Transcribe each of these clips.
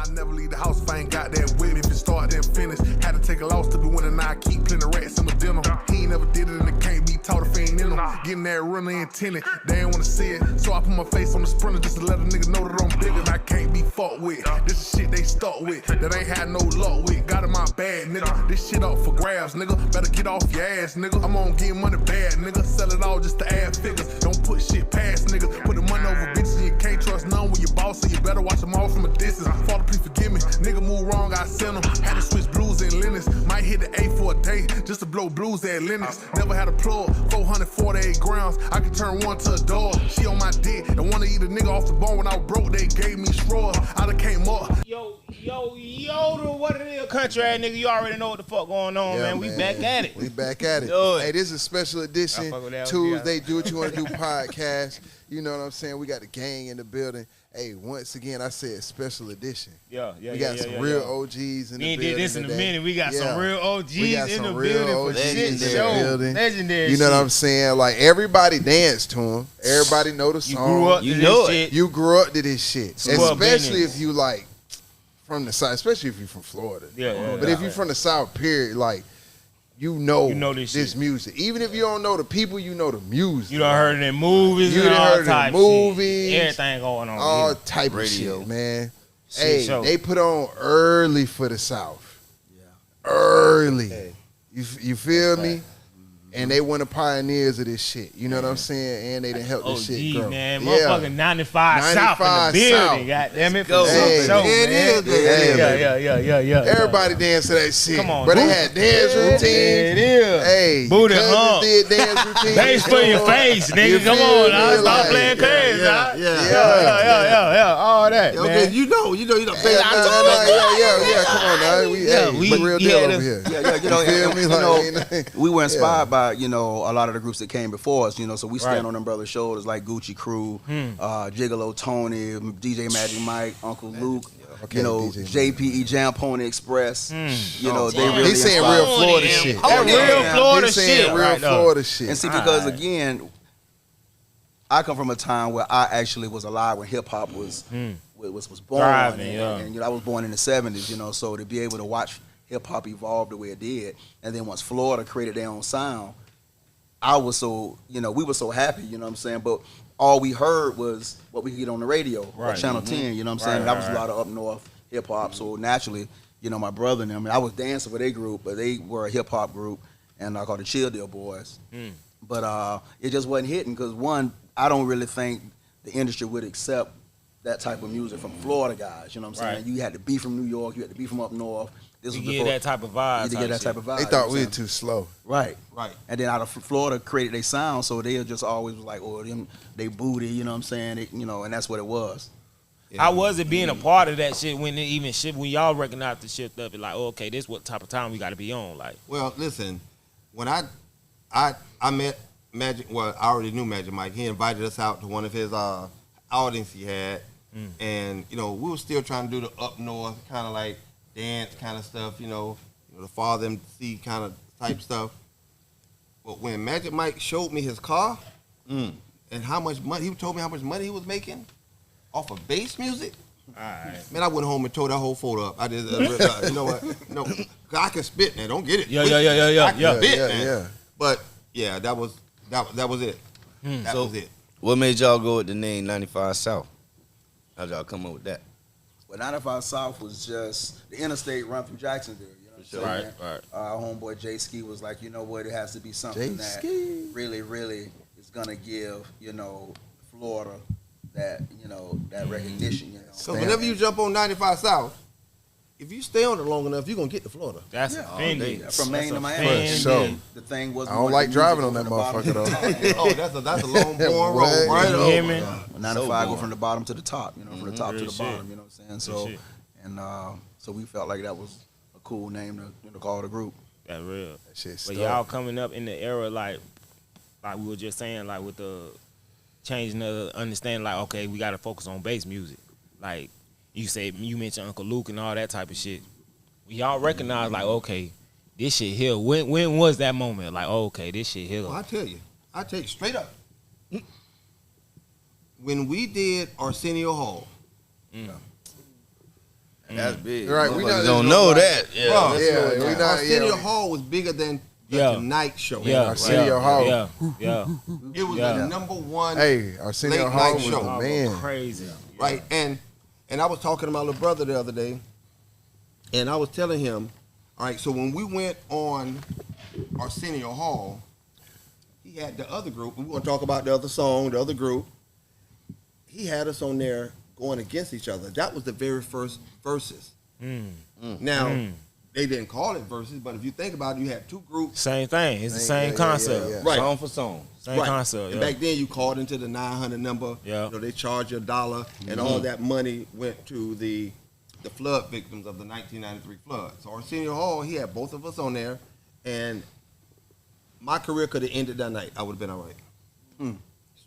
I never leave the house if I ain't got that with me. If it start, then finish. Had to take a loss to be winning. Now I keep plenty rats in the dinner. He ain't never did it and it can't be taught if he ain't in them. Getting that runner intended. They ain't wanna see it. So I put my face on the sprinter just to let a nigga know that I'm bigger and I can't be fucked with. This is shit they stuck with. That ain't had no luck with. Got in my bag, nigga. This shit up for grabs, nigga. Better get off your ass, nigga. I'm on getting money bad, nigga. Sell it all just to add figures. Don't put shit past, nigga. Put the money over bitches and you can't trust none with your boss, so you better watch them all from a distance. Father, please forgive me. Nigga move wrong, I sent him. Had to switch blues and Linux. Might hit the A for a day just to blow blues at Linux. Never had a plug, 448 grams. I could turn one to a dog. She on my dick and wanna eat a nigga off the bone. When I was broke, they gave me straws. I done came up. Yo, what it is, country ass nigga. You already know what the fuck going on, man. We back at it. We back at it. Hey, this is a special edition. Tuesday, Do What You Want to Do podcast. You know what I'm saying? We got the gang in the building. Hey, once again, I said special edition. We got some real OGs in the building. We ain't did this in a minute. We got some real OGs in the building for shit show. Legendary. You know what I'm saying? Like, everybody danced to him. Everybody know the song. You grew up to this shit. You grew up to this shit. Especially if you, like, from the South, especially if you're from Florida. But if you're from the South, period, like, you know this music. Even if you don't know the people, you know the music. You done heard it in movies. You done heard it in movies. Everything going on. All type of shit, man. Hey, they put on early for the South. Early. Hey. You feel me? And they one of the pioneers of this shit. You know what I'm saying? And they done helped this shit grow. Man. Motherfucking 95 South in the building. Goddamn it. Everybody dance to that shit. Come on. But they had dance routines. It is. Hey. Booty hump. Did dance routines. Bass for your face, nigga. Come on. Now stop playing crazy. Yeah. All that. Okay, you know. Come on now. We real deal over here. We were inspired by, you know, a lot of the groups that came before us, you know, so we stand on them brothers' shoulders like Gucci Crew, Gigolo Tony, DJ Magic Mike, Uncle Luke, you know, JPE Jam Pony Express. You know, they really saying real Florida shit. Real Florida shit. And see, because again, I come from a time where I actually was alive when hip hop was born. And you know, I was born in the 70s, you know, so to be able to watch hip hop evolve the way it did, and then once Florida created their own sound, I was so, you know, we were so happy, you know what I'm saying? But all we heard was what we could get on the radio, or Channel 10, you know what I'm saying? That was a lot of up north hip hop, so naturally, you know, my brother and them, I was dancing for their group, but they were a hip hop group, and I called the Chill Deal Boys. But it just wasn't hitting, because one, I don't really think the industry would accept that type of music from Florida guys, you know what I'm saying? You had to be from New York, you had to be from up north. You get that type of vibe. They thought we were too slow. Right. And then out of Florida created their sound, so they just always was like, oh, them, they booty, you know what I'm saying? They, you know, and that's what it was. How was it being a part of that shit when y'all recognized the shit up and like, oh, okay, this what type of time we got to be on? Like, well, listen, when I met Magic, well, I already knew Magic Mike. He invited us out to one of his audience he had, and you know, we were still trying to do the up north kind of like dance kind of stuff, you know, the Father MC kind of type stuff. But when Magic Mike showed me his car and how much money, he told me how much money he was making off of bass music. Man, I went home and tore that whole photo up. I just, you know what? No, I can spit, man. Don't get it. Yeah. I can spit, man. But yeah, that was it. That was it. What made y'all go with the name 95 South? How'd y'all come up with that? Well, 95 South was just the interstate run through Jacksonville. You know what I'm saying? Right. Our homeboy J Ski was like, you know what? It has to be something that really, really is gonna give, you know, Florida that, you know, that recognition. You know. So whenever you jump on 95 South, if you stay on it long enough, you're gonna get to Florida. That's offended. From Maine to Miami. So the thing was, I don't like driving on that motherfucker though. Oh, that's a long boring road, right? You hear me? 95 go from the bottom to the top, you know, from the top to the bottom, you know what I'm saying? So, and so we felt like that was a cool name to call the group. That's real. That shit's but y'all coming up in the era like we were just saying, like with the changing the understanding, like okay, we got to focus on bass music. Like you mentioned Uncle Luke and all that type of shit. Y'all recognize like okay, this shit here. When was that moment? Like okay, this shit here. Well, I tell you straight up. When we did Arsenio Hall, That's big. Right, we don't know that. Yeah, Arsenio Hall was bigger than the Tonight Show. Arsenio Hall. It was the number one. Hey, Arsenio Hall was the man. Crazy. Right, and I was talking to my little brother the other day, and I was telling him, all right, so when we went on Arsenio Hall, he had the other group. We want to talk about the other song, the other group. He had us on there going against each other. That was the very first verses. Now, they didn't call it verses, but if you think about it, you had two groups. Same thing. It's the same concept. Yeah. Right. Song for song. Same concept. And back then, you called into the 900 number. Yeah. You know, they charge you $1, and all that money went to the flood victims of the 1993 flood. So Arsenio Hall, he had both of us on there, and my career could have ended that night. I would have been all right.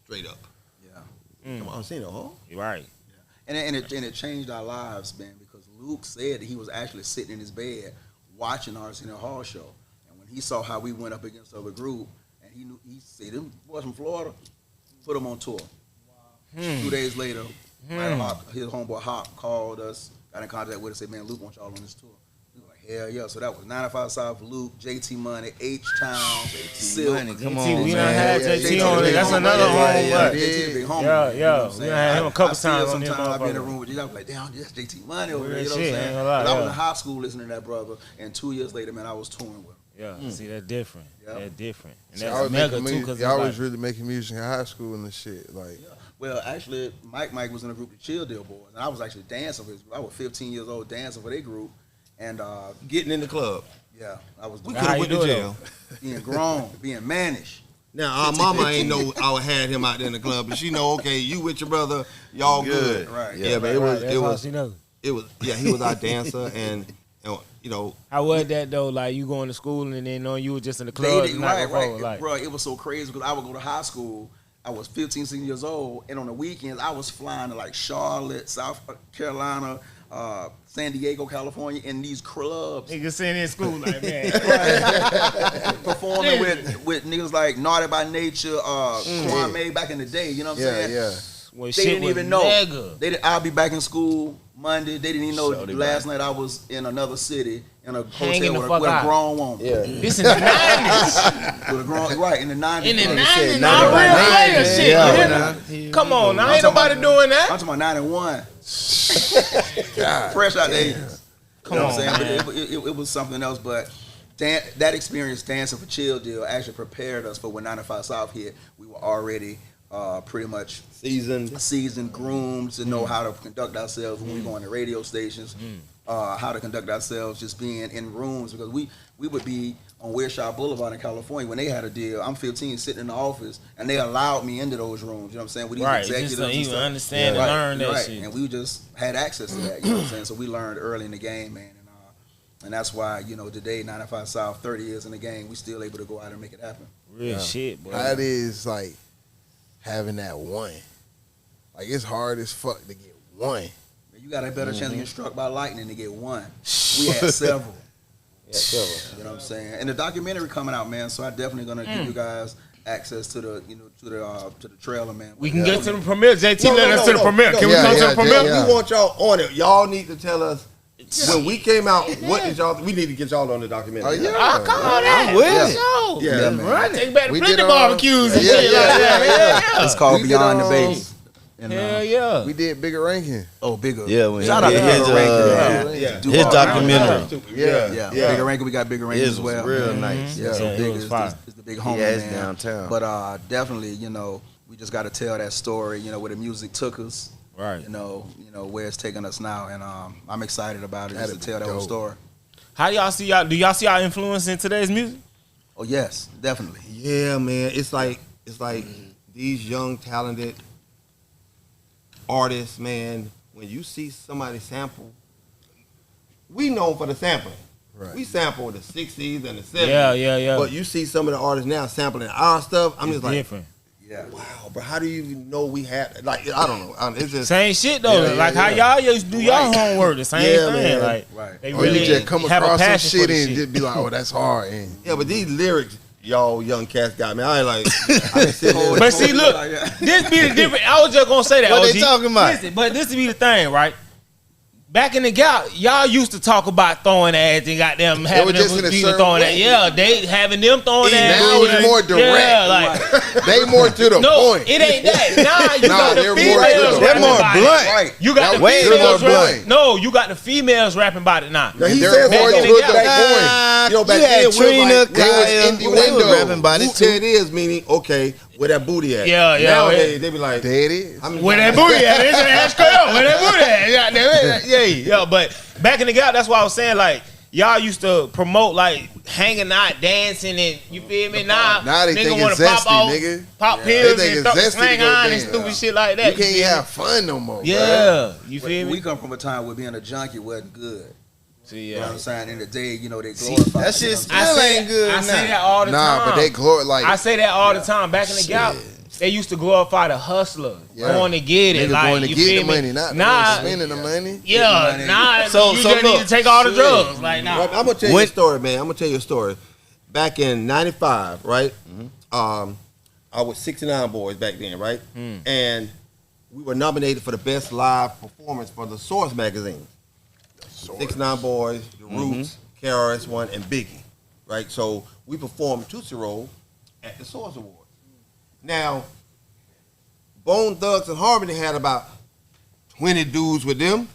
Straight up. Yeah. Come on, Arsenio Hall. You're right. And it changed our lives, man, because Luke said that he was actually sitting in his bed watching the Arsenio Hall show. And when he saw how we went up against the other group, and he said, them boys from Florida, put them on tour. 2 days later, his homeboy Hop called us, got in contact with us, said, man, Luke wants y'all on this tour. We were like, hell yeah. So that was 95 South, Luke, JT Money, H-Town, Silk. Come on, we done had JT on it. That's another homeboy. JT the big homie. Yeah. We done had him a couple times on this Sometimes I be in the motherfucker. room with you, I was like, damn, that's JT Money over there. You know Shit, what I'm ain't saying? gonna lie, But I was yeah. in high school listening to that brother, and 2 years later, man, I was touring with him. Yeah, see, that's different. Yeah. That's different. And Y'all that's was mega, making too, music- because y'all it's was really making music in high school and the shit. Like, Well, actually, Mike was in a group, the Chill Deal Boys, and I was actually dancing for his group. I was 15 years old dancing for their group, and Getting in the club. yeah, I was We How could have you went to do it, jail. being grown, being mannish. Now, our mama ain't know I had him out there in the club, but she know, okay, you with your brother, y'all good. Right. Yeah, but That's all she knows. he was our dancer, and you know, How was that, though? Like, you going to school and then knowing you was just in the They club? didn't- the night right. before, like, Bro, it was so crazy because I would go to high school. I was 15, 16 years old, and on the weekends, I was flying to like Charlotte, South Carolina, San Diego, California, in these clubs. niggas sitting in school like, man. Performing with niggas like Naughty by Nature, Kwame back in the day, you know what I'm saying? yeah. When They shit didn't was even know. mega. I'll be back in school Monday. They didn't even know So they last night I was in another city in a Hanging hotel the with a fuck out. grown woman. Yeah. This in the 90s. With a grown, right, in the 90s. In the bro. 90s, Naughty not by real Nature, player man. shit. Yeah. You hear me? Come on, now I'm ain't talking nobody doing I'm that. talking about 91. God. Fresh out the 80s. Come You know on, what I'm saying? man. But it was something else. But that experience dancing for Chill Deal actually prepared us for when 95 South hit. We were already pretty much seasoned, groomed to know how to conduct ourselves when we go on the radio stations, how to conduct ourselves just being in rooms, because we would be on Wearshaw Boulevard in California when they had a deal. I'm 15 sitting in the office, and they allowed me into those rooms, you know what I'm saying, with these Right, executives just to and even stuff. understand and learn that shit. And we just had access to that, you know what I'm saying, so we learned early in the game, man. And that's why, you know, today, 95 South, 30 years in the game, we still able to go out and make it happen. Real shit, boy. How it is like having that one. Like, it's hard as fuck to get one. You got a better chance of getting struck by lightning to get one. We had several. You know what I'm saying? And the documentary coming out, man. So I definitely gonna give you guys access to the, you know, to the trailer, man. We can get to the premiere. JT let us to the premiere. Can we Yeah, come to yeah, the premiere? yeah. we want y'all on it. Y'all need to tell us when we came out. What did y'all? We need to get y'all on the documentary. Oh, yeah. Oh, come on, I'm with it. So, Yeah, man. Right, take back the We plenty did, barbecues and yeah, shit yeah, like that. yeah. It's called We did, Beyond the Base. And, Hell yeah. We did Bigger Ranking. oh, Bigger. Yeah, when Shout out he to did Bigger Rankin, man. Yeah. Do his all documentary. Yeah. Bigger Rankin. We got Bigger Rankin His as was well. real nice. Yeah, so Yeah, Big it was is fire. the big homie, Yeah, it's man. downtown. But definitely, you know, we just got to tell that story, you know, where the music took us. Right. You know where it's taking us now, and I'm excited about it just That'd to tell be that whole dope. story. How y'all see y'all? Do y'all see y'all influence in today's music? Oh yes, definitely. Yeah, man. It's like these young talented artists, man. When you see somebody sample, we known for the sampling. Right. We sample the 60s and the 70s. Yeah. But you see some of the artists now sampling our stuff. I'm just like, different. Yeah. wow, bro. How do you even know we had? Like, I don't know. It's just Same shit though. Yeah, like yeah. how y'all used to do y'all homework. The same Yeah, thing. man. Like Right. they Or really you just come have a across some passion for shit the and just be like, oh, that's hard. And yeah. But these lyrics, y'all young cats got me. I ain't like. I done sit there- But see, look, this be the different. I was just gonna say that. What OG. they talking about? Listen, but this be the thing, right? back in the Gap, y'all used to talk about throwing ass and goddamn having them people throwing that. Yeah, they having them throwing ass. Now it's more direct. Yeah, like they more to the point. No, it ain't that. Nah, you got the females. They're more blunt. Right. You got the females rapping. No, you got the females rapping about it now. He said back in the Gap. you know, back then Trina, Kyle, they was rapping about it too. It is meaning okay. Where that booty at? Yeah. Nowadays, they be like, there it is. Where that booty at? It's an ass girl. Where that booty at? Yeah. But back in the Gap, that's why I was saying, like, y'all used to promote, like, hanging out, dancing, and you feel me? Now they nigga think want it's to pop zesty, off, nigga. pop pills They and think it's zesty slang to go on and dance. stupid shit like that. You can't even have fun no more. Yeah, you feel me? We come from a time where being a junkie wasn't good. See, You know what I'm saying? In the day, you know, they glorify. That shit still ain't good. I say that all the time. Nah, but they glorify. I say that all the time. Back in the Gap, they used to glorify the hustler, going to get it. Niggas Like, going to you get feel the me? money, not spending the money. Yeah, nah. So You just need look, to take all the drugs. Like, nah. I'm gonna tell you a story, man. I'm gonna tell you a story. Back in '95, right? I was 69 Boys back then, right? And we were nominated for the best live performance for the Source magazine. 69 Boys, The Roots, KRS-One, and Biggie, right? So we performed Tootsie Roll at the Source Awards. Now, Bone Thugs and Harmony had about 20 dudes with them.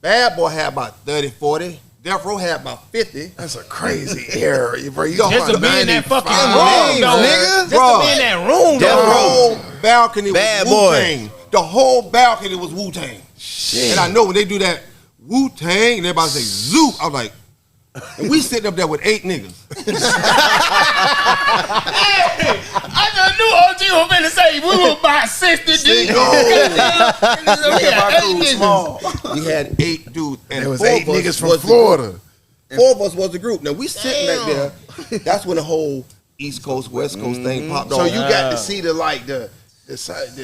Bad Boy had about 30, 40. Death Row had about 50. That's a crazy era, bro. You Just to be in that fucking room, room, though. nigga. Just to be in that room, The though. whole balcony Bad was Boy. Wu-Tang. The whole balcony was Wu-Tang. Shit. And I know when they do that Wu-Tang, and everybody say Zoop, I was like, and we sitting up there with 8 niggas. I just knew OG was finna say we were about 60 deep. We had 8 dudes. And There was 4 8 of us niggas from was the Florida. group. 4 of us was the group. Now we sitting back there. That's when the whole East Coast, West Coast thing popped off. So you got to see the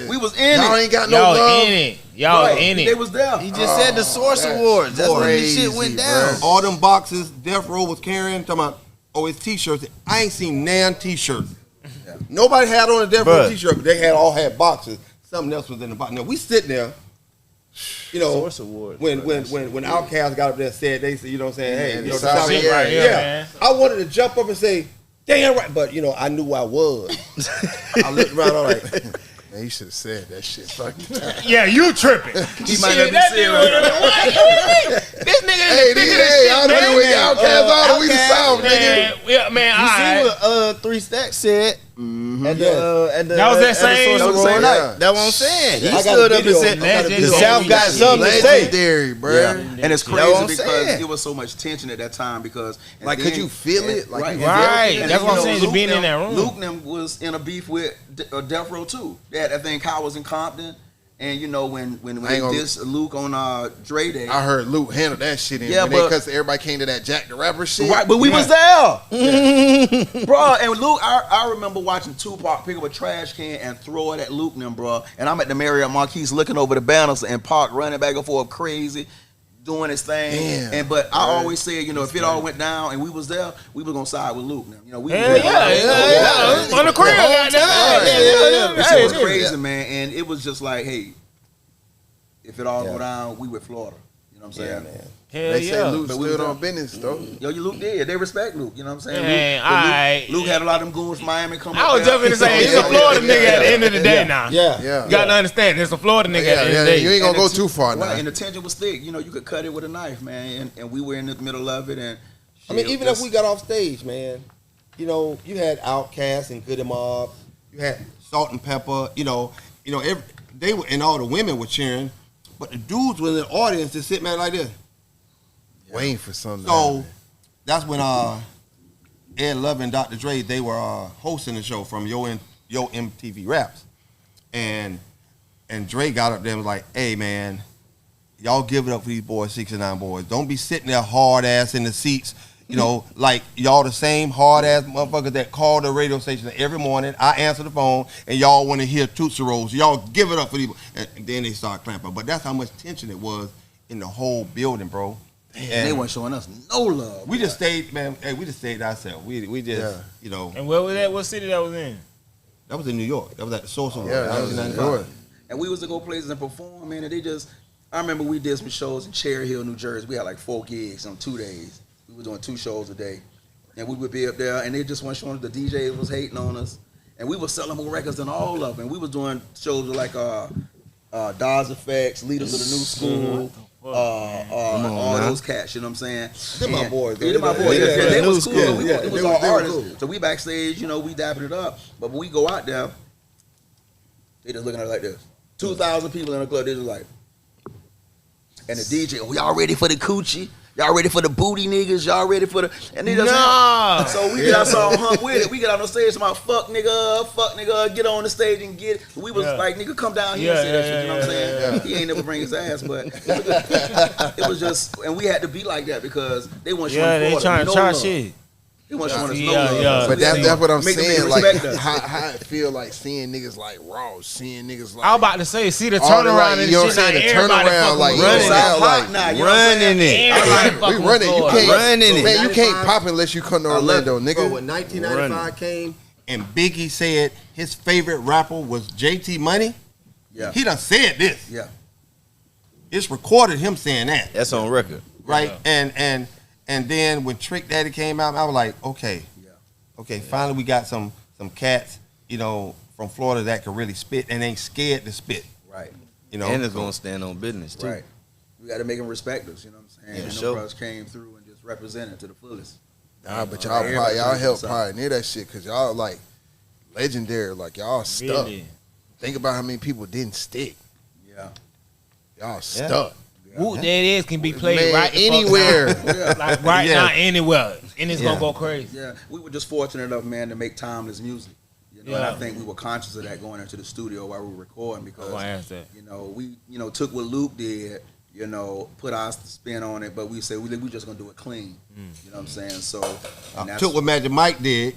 We was in y'all it. ain't got no Y'all love. in it. Y'all in They it. was there. He just said the Source Awards. That's when this shit went down. all them boxes Death Row was carrying, talking about, oh, it's t-shirts. I ain't seen nan t-shirts. Nobody had on a Death Row Bruh. t-shirt, but they all had boxes. Something else was in the box. Now we sitting there, you know, Source Awards, when bro. Outkast got up there and said, they said, you know what I'm saying, hey, you know, South South Shit right yeah. here, man. I wanted to jump up and say, damn right, but you know, I knew I was. I looked around, I'm like, Man, you should have said that shit. Fuck. Yeah, you tripping. He might not be that serious. nigga, this nigga Hey, is the biggest hey, I shit, know man. with Outkast all we the South, nigga. Man, yeah, man, You alright. see what 3 Stacks said at the That was that same- Source that was the same Award? night. That's what I'm saying. He I got stood a up and video. said I got a the video. South got something to say. Legendary, bro. Yeah. And it's That's what I'm crazy because saying. it was so much tension at that time because Like, could you feel it? Like, right, you Right. And That's then, what I'm you saying, know, just being Luke in that room. Luke them was in a beef with Death Row too. They had that thing. Kyle was in Compton, and you know when I they ain't gonna- dissed Luke on Dre Day. I heard Luke handle that shit in. Yeah, Because but- everybody came to that Jack the Rapper shit. Right, but we was there, bro. And Luke, I remember watching Tupac pick up a trash can and throw it at Luke and them, bro. And I'm at the Marriott Marquise looking over the banners and Pac running back and forth crazy, doing his thing. Damn, But I always said, you know, if it all went down and we was there, we was gonna side with Luke. Now, you know, we Yeah. On the crib, It Hey, was crazy, man. And it was just like, hey, if it all go down, we with Florida. You know what I'm saying? Hell They say yeah. Luke But we stood was on business, though. Yo, you Luke did. They respect Luke. You know what I'm saying? Man, Luke, but alright. Luke had a lot of them goons from Miami coming. I was just gonna say, he's a Florida nigga at the end of the day now. yeah. Yeah. You gotta understand, it's a Florida nigga at the end of the You day. ain't gonna go too far Right, now. and the tension was thick. You know, you could cut it with a knife, man. And we were in the middle of it. And I mean, even if we got off stage, man, you know, you had Outkast and Goody Mob, you had Salt and Pepper, they were, and all the women were cheering, but the dudes were in the audience just sitting there like this. Waiting for something. So that's when Ed Love and Dr. Dre, they were hosting the show from Yo MTV Raps, and Dre got up there and was like, "Hey man, y'all give it up for these boys, 69 Boys. Don't be sitting there hard ass in the seats." You know, like y'all the same hard ass motherfuckers that call the radio station every morning. I answer the phone and y'all want to hear Tootsie Rolls. Y'all give it up for these. And then they start clapping. But that's how much tension it was in the whole building, bro. and they weren't showing us no love. We just stayed, man. Hey, we just stayed ourselves. We just, you know. And where was that? What city that was in? That was in New York. That was at the Source Award. Yeah, that was in New 1995. York. And we was to go places and perform, man. And they just, I remember we did some shows in Cherry Hill, New Jersey. We had like 4 gigs on 2 days. We were doing 2 shows a day. And we would be up there, and they just weren't showing us. The DJ was hating on us. And we were selling more records than all of them. We was doing shows with like Dawes Effects, Leaders of the New School, all those cats, you know what I'm saying? They're my boys. They're my boys. Yeah, they was cool. Yeah, it was they our were artists. cool. So we backstage, you know, we dapping it up. But when we go out there, they just looking at it like this. 2,000 people in the club, they just like, and the DJ, y'all ready for the coochie? Y'all ready for the booty niggas? Y'all ready for the... And they just so we get outside hump with it. We get on the stage, about fuck nigga, get on the stage and get it. We was like, nigga, come down here and say that shit, you know what I'm saying? He ain't never bring his ass, but it was just... And we had to be like that because they want you they trying to try shit. They want to show us no love. But that's what I'm saying. Like, us. how it feel like seeing niggas like raw, seeing niggas like. I was about to say, see the turnaround and you know what I'm shit. saying? The turnaround, like, running it. We running. You can't running it. Man, you can't pop unless you come to Orlando, nigga. Bro, when 1995 came and Biggie said his favorite rapper was JT Money, he done said this. Yeah. It's recorded him saying that. That's on record. Right? And then when Trick Daddy came out, I was like, okay, finally we got some cats, you know, from Florida that can really spit and ain't scared to spit. Right. You know, and it's gonna stand on business too. Right. We got to make them respect us. You know what I'm saying? Yeah, and sure. brothers came through and just represented to the fullest. Nah, but y'all help pioneer that shit because y'all like legendary. Like y'all stuck. Really? Think about how many people didn't stick. Yeah. Y'all stuck. Whoop That Is can be played right anywhere. Like right now, anywhere. And it's going to go crazy. Yeah. We were just fortunate enough, man, to make timeless music. You know, and I think we were conscious of that going into the studio while we were recording because, you know, we, you know, took what Luke did, you know, put our spin on it, but we said we just going to do it clean. You know what I'm saying? So, took what Magic Mike did,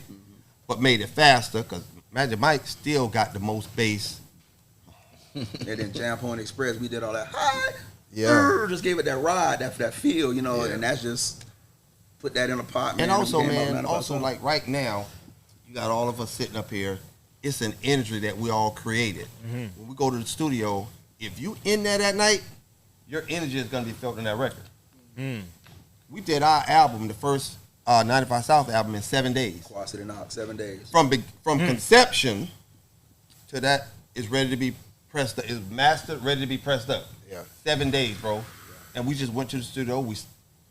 but made it faster because Magic Mike still got the most bass. And then Jam Point Express, we did all that. Hi. Yeah. Just gave it that ride, that feel, you know, and that's just put that in a pot, man. And also, man, like right now, you got all of us sitting up here. It's an energy that we all created. When we go to the studio, if you in there that night, your energy is going to be felt in that record. We did our album, the first 95 South album, in 7 days. Quad Knock, 7 days. From conception to that is ready to be pressed up, is mastered, ready to be pressed up. Yeah. 7 days, bro. Yeah. And we just went to the studio. We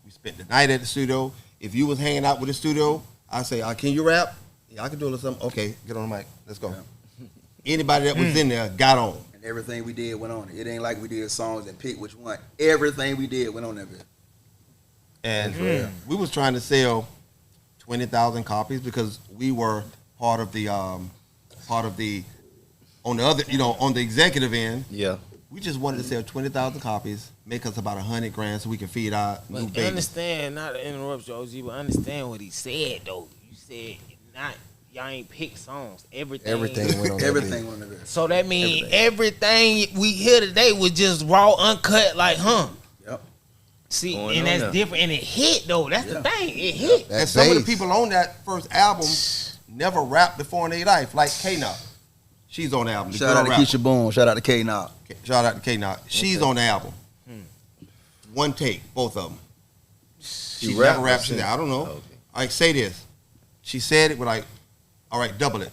spent the night at the studio. If you was hanging out with the studio, I say, can you rap? Yeah, I can do a little something. Okay, get on the mic. Let's go. Yeah. Anybody that was in there got on. And everything we did went on it. It ain't like we did songs and pick which one. Everything we did went on that bit. And we was trying to sell 20,000 copies because we were part of the on the other, you know, on the executive end. Yeah. We just wanted to sell 20,000 copies, make us about $100,000 so we can feed our new baby. Understand, not to interrupt you, OG, but understand what he said though. You said y'all ain't pick songs. Everything went on everything on the bit. So that means everything we hear today was just raw, uncut, like Yep. See, Going and that's there. different, and it hit though. That's the thing, it hit. And some of the people on that first album never rapped before in their life, like K-Knock. She's on the album. Shout out to Keisha Boone. Shout out to K-Knock. Shout out to K-Knock. She's on the album. One take, both of them. She never rapped. I don't know. Okay. Like, say this. She said it with like, all right, double it.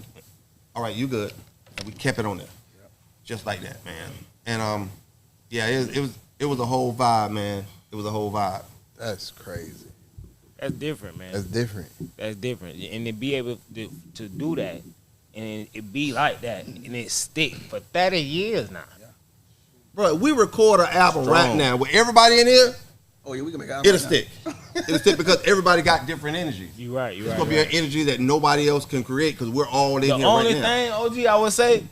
All right, you good. And we kept it on there. Yep. Just like that, man. And yeah, it was a whole vibe, man. It was a whole vibe. That's crazy. That's different, man. That's different. That's different. And to be able to do that, and it be like that, and it stick for 30 years now. Bro, we record an album right now with everybody in here. Oh yeah, we can make an album. It'll stick. It'll stick because everybody got different energies. You right. It's gonna be an energy that nobody else can create because we're all in here right now. The only thing, OG, I would say,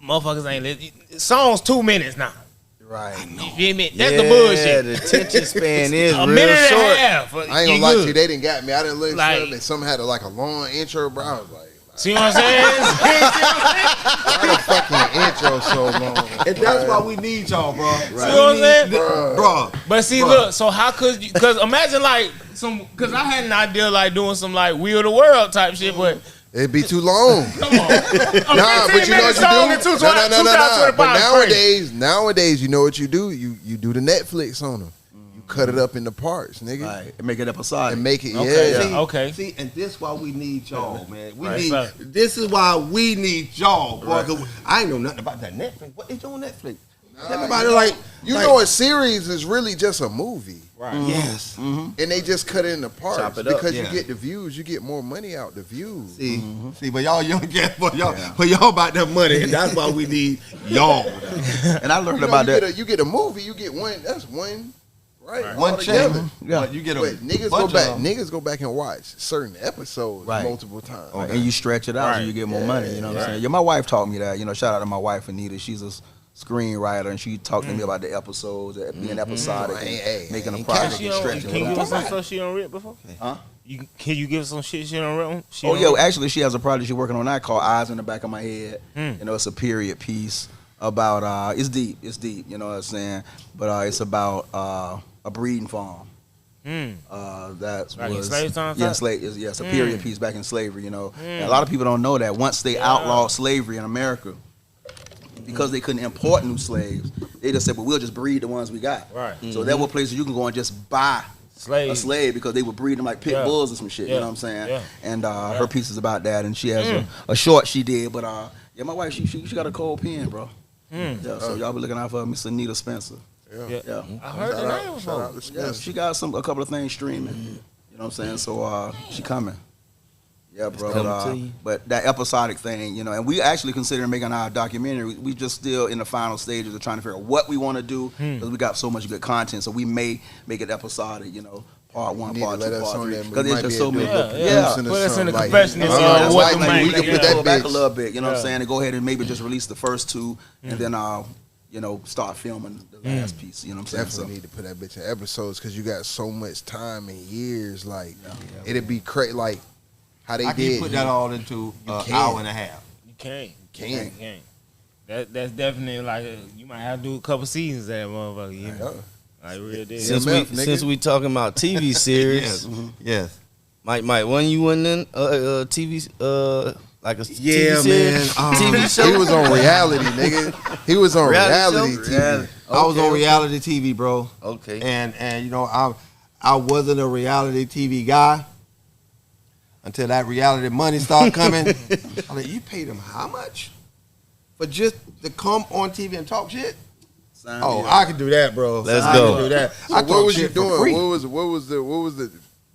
motherfuckers ain't songs 2 minutes now. Right. You feel me? That's the bullshit. Yeah, the attention span is a real minute and short. a half. I ain't gonna lie to you, they didn't got me. I didn't listen Like- to them. And some had a long intro, bro. I was like, See what I'm saying? why the fucking intro so long? And that's why we need y'all, bro. See what I'm saying? Bro. But see, look, so how could you, because imagine like because I had an idea like doing some like We of the World type shit, but It'd be too long. Come on. Nah, but you know what you do? No. But nowadays, you know what you do? You do the Netflix on them. You cut it up into parts, nigga. Right. And make it episodic. And make it, Okay. See, and this is why we need y'all, man. Right. This is why we need y'all, boy. 'Cause I ain't know nothing about that Netflix. What is on Netflix? Everybody you know a series is really just a movie. Right. Yes. And they just cut it into parts Chop it up. because you get the views, you get more money out the views. See, but y'all young cats, but y'all about that money, and that's why we need y'all. And I learned about that. You get a movie, you get one. That's one, right? One check. Yeah. But you get a But niggas go back and watch certain episodes multiple times. And you stretch it out so you get more money. You know what I'm saying? Yeah, my wife taught me that. You know, shout out to my wife Anita. She's a screenwriter, and she talked to me about the episodes, being episodic, making a project and stretching. Can you give us some stuff she done read before? Huh? Can you give us some shit she done read? Actually, she has a project she's working on now called Eyes in the Back of My Head. You know, it's a period piece about, it's deep, you know what I'm saying? But it's about a breeding farm. That like was slave time? It's a period piece back in slavery, you know. And a lot of people don't know that once they outlawed slavery in America, because they couldn't import new slaves, they just said, well, we'll just breed the ones we got. Right. So there were places you can go and just buy a slave because they would breed them like pit bulls or some shit. You know what I'm saying? Yeah. And her piece is about that, and she has a short she did. But my wife, she got a cold pen, bro. Yeah, so y'all be looking out for Miss Anita Spencer. Yeah. I heard the name before. Yeah, she got a couple of things streaming. You know what I'm saying? So she coming. Yeah, bro. But that episodic thing, you know, and we actually consider making our documentary. We just still in the final stages of trying to figure out what we want to do because we got so much good content. So we may make it episodic, you know, part 1, part 2, part 3. Because there's just so many. Put us in the confession of what to make. We can put that back a little bit, you know what I'm saying, and go ahead and maybe just release the first 2, and then you know, start filming the last piece. You know what I'm saying? Definitely need to put that bitch in episodes because you got so much time and years. Like it'd be crazy. Like. How they can put that all into an hour and a half. You can't. That's definitely like you might have to do a couple seasons of that motherfucker. You know? Like real deal. Since we talking about TV series, yes. Mike, when you went in TV like a TV series? Man. TV show? He was on reality, nigga. He was on reality TV. I was on reality TV, bro. Okay. And you know, I wasn't a reality TV guy. Until that reality money started coming, I'm like, you paid them how much for just to come on TV and talk shit? I can do that, bro. Let's go. I can do that. So what was you doing? What was the?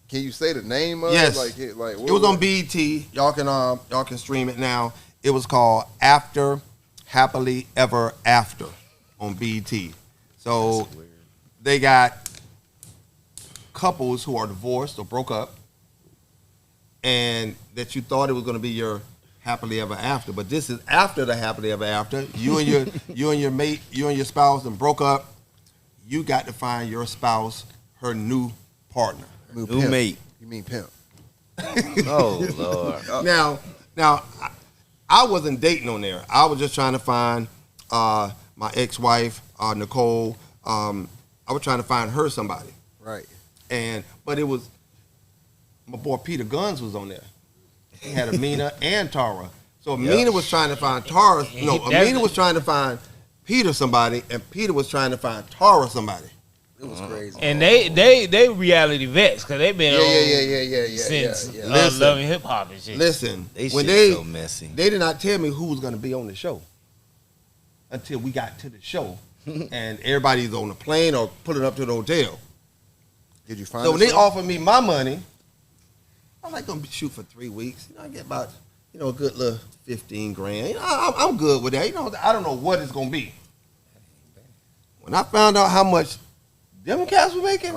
Can you say the name of it? Like it was on BET. Y'all can stream it now. It was called After Happily Ever After on BET. So they got couples who are divorced or broke up, and that you thought it was going to be your happily ever after, but this is after the happily ever after. You and your mate, you and your spouse, and broke up. You got to find your spouse her new partner, new mate. You mean pimp? Oh Lord. Now, I wasn't dating on there. I was just trying to find my ex-wife, Nicole. I was trying to find her somebody. Right. But it was. My boy Peter Guns was on there. He had Amina and Tara. So Amina was trying to find Tara. No, Amina was trying to find Peter somebody, and Peter was trying to find Tara somebody. It was crazy. And they reality vets because they've been on since loving hip hop and shit. Listen, they so messy. They did not tell me who was going to be on the show until we got to the show, and everybody's on the plane or pulling up to the hotel. Did you find? So when they offered me my money, I'm like gonna shoot for 3 weeks. You know, I get about a good little $15,000. You know, I'm good with that. You know, I don't know what it's gonna be. When I found out how much them cats were making,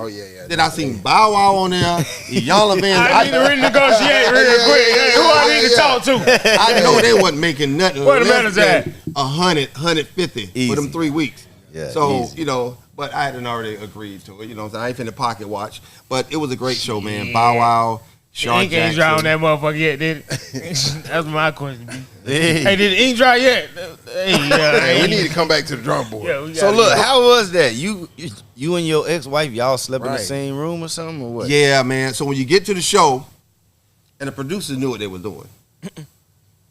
then I seen Bow Wow on there, Y'all Van. I need to renegotiate real quick. Hey, who I need to talk to? I know they wasn't making nothing. Where the manager's at? 100, 150 easy. for them 3 weeks. Yeah, so easy. you know. But I hadn't already agreed to it. You know what I'm saying? I ain't finna pocket watch. But it was a great show, man. Bow Wow, Shark Ink ain't dry on that motherfucker yet, did it? That's my question. Hey, did the ink dry yet? Hey, we need to come back to the drum board. Yeah, so look, how was that? You and your ex-wife, y'all slept in the same room or something, or what? Yeah, man. So when you get to the show, and the producers knew what they were doing.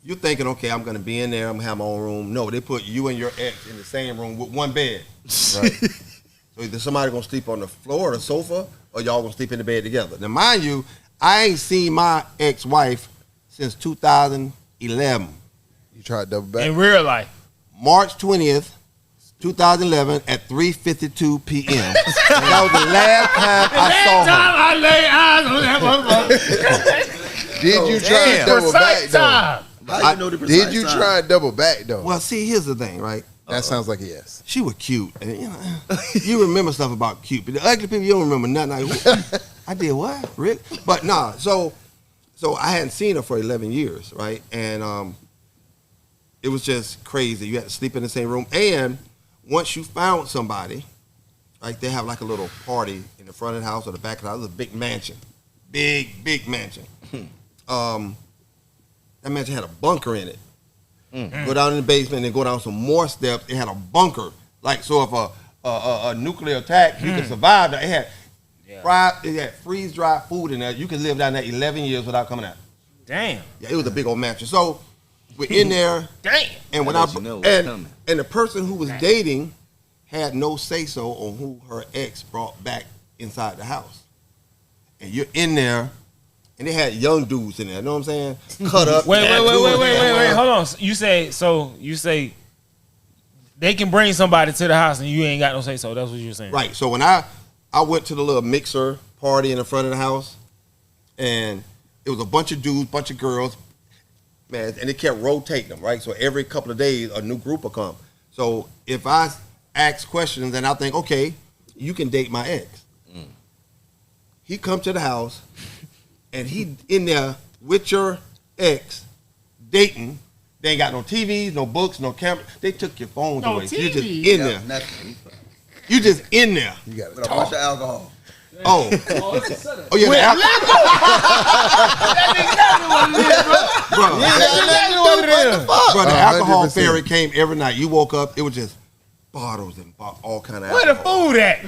You're thinking, okay, I'm gonna be in there. I'm gonna have my own room. No, they put you and your ex in the same room with one bed. Right. So either somebody gonna sleep on the floor or the sofa, or y'all gonna sleep in the bed together. Now, mind you, I ain't seen my ex-wife since 2011. You tried double back? In real life. March 20th, 2011 at 3:52 p.m. That was the last time I saw her. I lay eyes on that motherfucker. Did you try double back though? How you know the precise Did you time? try double back though? Well, see, here's the thing, right? That sounds like a yes. She was cute, and you remember stuff about cute, but the ugly people you don't remember nothing. Like, I did what? Really? But nah. So I hadn't seen her for 11 years, right? And it was just crazy. You had to sleep in the same room, and once you found somebody, like they have like a little party in the front of the house or the back of the house. It was a big mansion, big mansion. That mansion had a bunker in it. Go down in the basement and go down some more steps. It had a bunker, like so if a nuclear attack, you could survive. It had freeze dried food in there. You could live down there 11 years without coming out. Damn. Yeah, it was a big old mansion. So we're in there. Damn. And when and the person who was dating had no say so on who her ex brought back inside the house. And you're in there, and they had young dudes in there. You know what I'm saying? Cut up. Wait. Hold on. You say they can bring somebody to the house and you ain't got no say so. That's what you're saying. Right. So when I went to the little mixer party in the front of the house, and it was a bunch of dudes, bunch of girls, man, and they kept rotating them, right? So every couple of days, a new group will come. So if I ask questions and I think, okay, you can date my ex. He come to the house, and he in there with your ex, dating. They ain't got no TVs, no books, no camera. They took your phones away. So you just in there. Nothing. You just in there. You got to With a bunch of alcohol. Oh. Yeah, the alcohol. The alcohol 100%. ferry came every night. You woke up, it was just bottles and all kind of Where the alcohol. food at?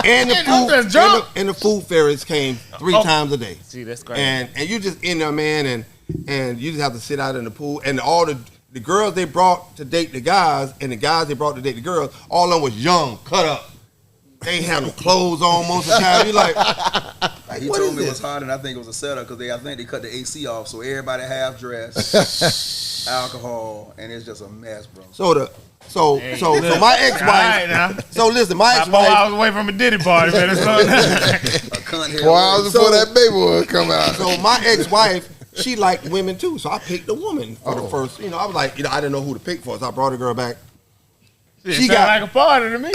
And the I'm just drunk. and the food ferries came 3 times a day. See, that's crazy. And you just in there, man, and you just have to sit out in the pool. And all the girls they brought to date the guys, and the guys they brought to date the girls, all of them was young, cut up. They ain't have no clothes on most of the time. You like He what told is me it this? was hot, and I think it was a setup because I think they cut the AC off, so everybody half dressed, alcohol, and it's just a mess, bro. So my ex-wife. All right, now. So listen, my 4 ex-wife. hours away from a Diddy party, man. It's not- A cunt hair 4 hours wig. before that baby would come out. So my ex-wife, she liked women too. So I picked a woman for the first. I was like, I didn't know who to pick for, so I brought a girl back. She got like a party to me.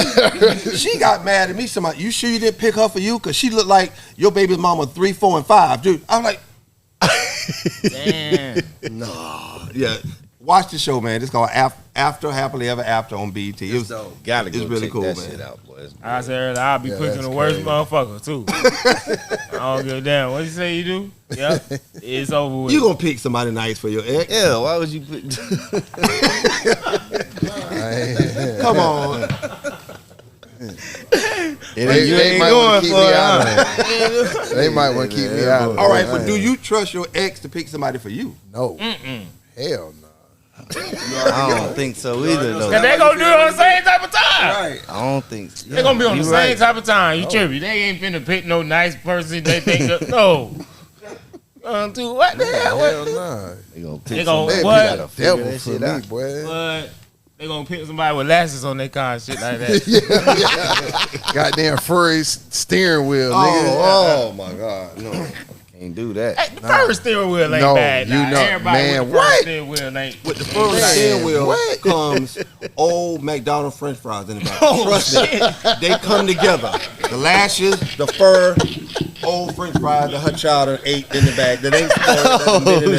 She got mad at me. Somebody, you sure you didn't pick her for you? Cause she looked like your baby's mama 3, 4, and 5, dude. I'm like, Damn. nah, yeah. Watch the show, man. It's called After Happily Ever After on BET. It was dope. Gotta go It's really check cool, that man. shit out, boys. I said I'll be picking that's the worst crazy. motherfucker too. I don't give a damn. What you say you do? Yep. It's over with. You gonna pick somebody nice for your ex? Yeah, why would you put Come on. They might want to keep me out of it. They might want to keep me out of it. All right, but do you trust your ex to pick somebody for you? No. Hell no. I don't think so either, though. Cause they gonna do it on the same type of time. Right. I don't think so. They gonna be on the You same right. type of time. You tripping? They ain't finna pick no nice person. They think that, no. Do what the hell? Hell no. They gonna pick They gonna- They What? be Gotta the figure devil that for shit me, out. boy. But they gonna pick somebody with lashes on their car and shit like that. Goddamn furry steering wheel, nigga. Oh my God, no. Can't do that. Hey, the first steering wheel ain't No, bad. you Now. know- Everybody man, with the first what? steering wheel ain't. With the first steering wheel comes old McDonald's French fries in the back. Trust me, they come together. The lashes, the fur, old French fries that her child done ate in the bag. That ain't spoiled. That been in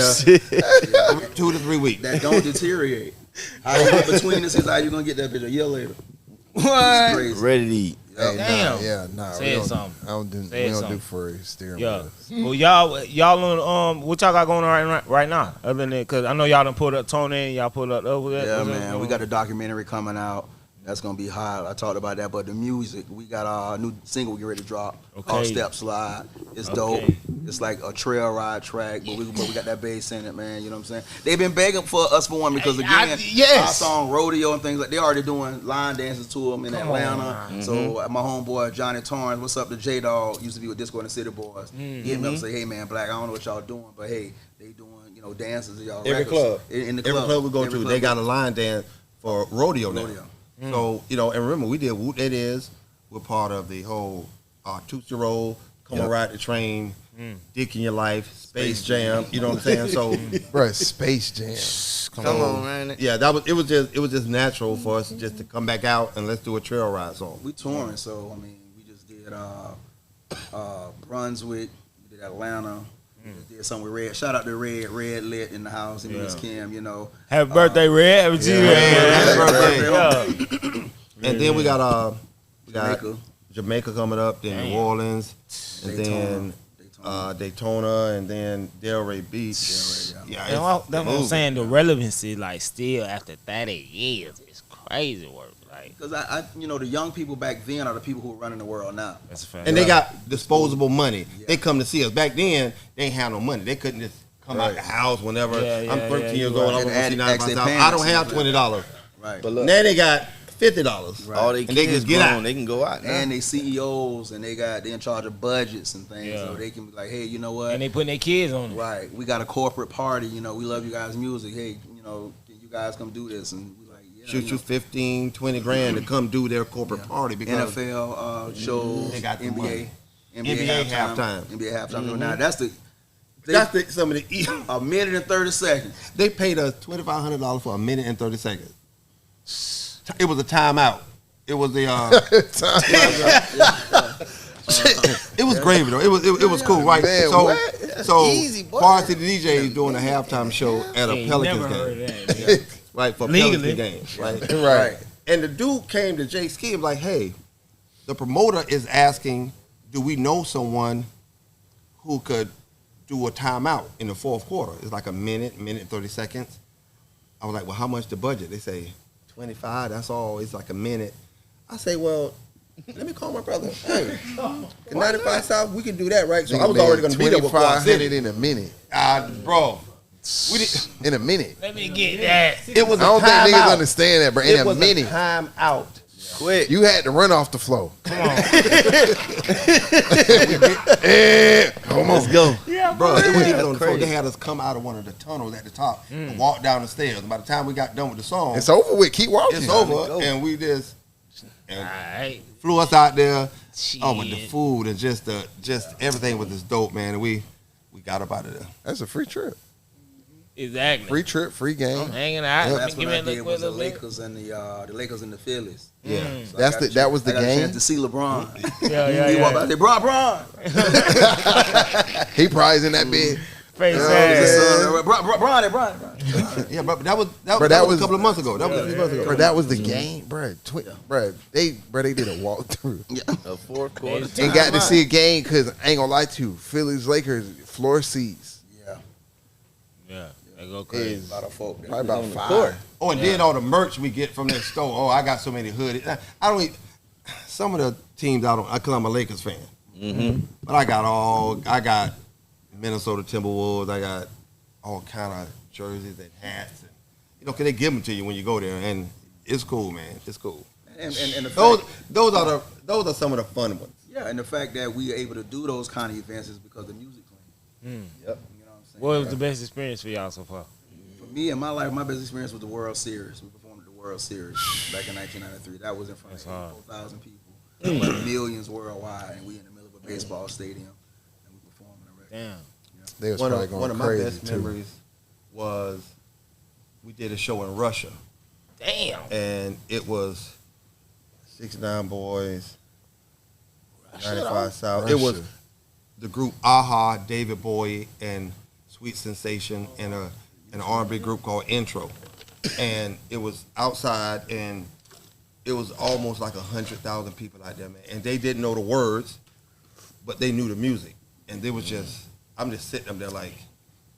there 2 to 3 weeks. That don't deteriorate. How you get between us is how you gonna get that bitch a year later. It's crazy. Ready to eat. Hey, Damn. nah, Say we don't, something. I don't do, Say we don't do something. furry steering Yeah. wheels. Well, y'all on what y'all got going on right now? Other than because I know y'all done put up Tony and y'all put up over there. Yeah, man. We got a documentary coming out. That's gonna be hot. I talked about that, but the music, we got our new single we get ready to drop called Step Slide. It's dope. It's like a trail ride track, but we got that bass in it, man. You know what I'm saying? They've been begging for us for one because again, our song Rodeo and things like they already doing line dances to them in Atlanta. So my homeboy Johnny Torrance, what's up to J Dog, used to be with Disco and the City Boys. He hit me up and say, hey man, Black, I don't know what y'all doing, but hey, they doing dances. Y'all every club in the club. Every club we go to, they got a line dance for rodeo now. So, and remember, we did Woot That Is. We're part of the whole Tootsie Roll, Come on Ride the Train, Dick in Your Life, Space Jam. You know what I'm saying? So, bro, Space Jam. Come on, man. Yeah, it was just natural for us just to come back out and let's do a trail ride song. We touring, so I mean, we just did Brunswick, we did Atlanta. Did something with Red. Shout out to Red Lit in the house. And Miss Kim, Happy birthday, Red. Happy birthday. And then we got Jamaica coming up, then New Orleans, and Daytona, and then Delray Beach. That's what I'm saying. The relevancy, like, still after 30 years, it's crazy work. Because the young people back then are the people who are running the world now. That's a fact. And they got disposable money. They come to see us. Back then, they ain't have no money. They couldn't just come out the house whenever. I'm 13 years old. I'm going to see 95,000. I don't have $20. Right. But look, now they got $50. All they can just get out. They can go out. And they CEOs and they in charge of budgets and things. So they can be like, hey, you know what? And they putting their kids on it. Right. We got a corporate party. We love you guys' music. Hey, can you guys come do this? And shoot you 15, 20 grand to come do their corporate party because NFL shows, they got the NBA halftime. NBA halftime. Now that's some of the a minute and 30 seconds. They paid us $2,500 for a minute and 30 seconds. It was a timeout. It was the it was gravy though. It was cool, right? Man, so Varsity DJ is doing a halftime show at a Pelicans game. Right, for Pelican games, right? Right. And the dude came to Jay Ski and was like, hey, the promoter is asking, do we know someone who could do a timeout in the fourth quarter? It's like a minute 30 seconds. I was like, well, how much the budget? They say, 25, that's all. It's like a minute. I say, well, let me call my brother. Hey, 95 South, we can do that, right? So I was already going to be there before I said it. in a minute. Bro. In a minute. Let me get that. It was I don't think niggas understand that, bro. In a minute. Time out. Quick. You had to run off the floor. Come on. Come on. Let's go. Yeah, bro. It wasn't even on the floor. They had us come out of one of the tunnels at the top and walk down the stairs. And by the time we got done with the song, it's over with. Keep walking. It's over. And we just flew us out there. Oh, but the food and just everything was just dope, man. And we got up out of there. That's a free trip. Exactly. Free trip, free game. I'm hanging out. That's what I did with the Lakers and the Lakers and the Phillies. Yeah, so that was the game. I got a chance to see LeBron. He walked out there, Bron. He probably in that bed. Bron. Yeah, but that was a couple of months ago. That was a few months ago. Bro, that was the game, bro. They did a walkthrough. A fourth quarter. And got to see a game because I ain't gonna lie to you, Phillies Lakers floor seats. Yeah. They go crazy. A lot of folk. Probably about 5. Oh, and then all the merch we get from that store. Oh, I got so many hoodies. I don't. Some of the teams because I'm a Lakers fan. Mm-hmm. But I got Minnesota Timberwolves. I got all kind of jerseys and hats. And, cause they give them to you when you go there, and it's cool, man. It's cool. And the those are some of the fun ones. Yeah, and the fact that we are able to do those kind of events is because the music clean. Yep. What was the best experience for y'all so far? For me in my life, my best experience was the World Series. We performed at the World Series back in 1993. That was in front of 4,000 people, millions worldwide, and we in the middle of a baseball stadium, and we performing a record. Damn. Yeah. They was probably going one of my crazy best too. memories was we did a show in Russia. Damn. And it was 6ix9ine Boys, 95 South. Russia. It was the group Aha, David Bowie, and Sweet Sensation, and an R&B group called Intro. And it was outside, and it was almost like 100,000 people out there, man. And they didn't know the words, but they knew the music. And they was just, I'm just sitting up there like,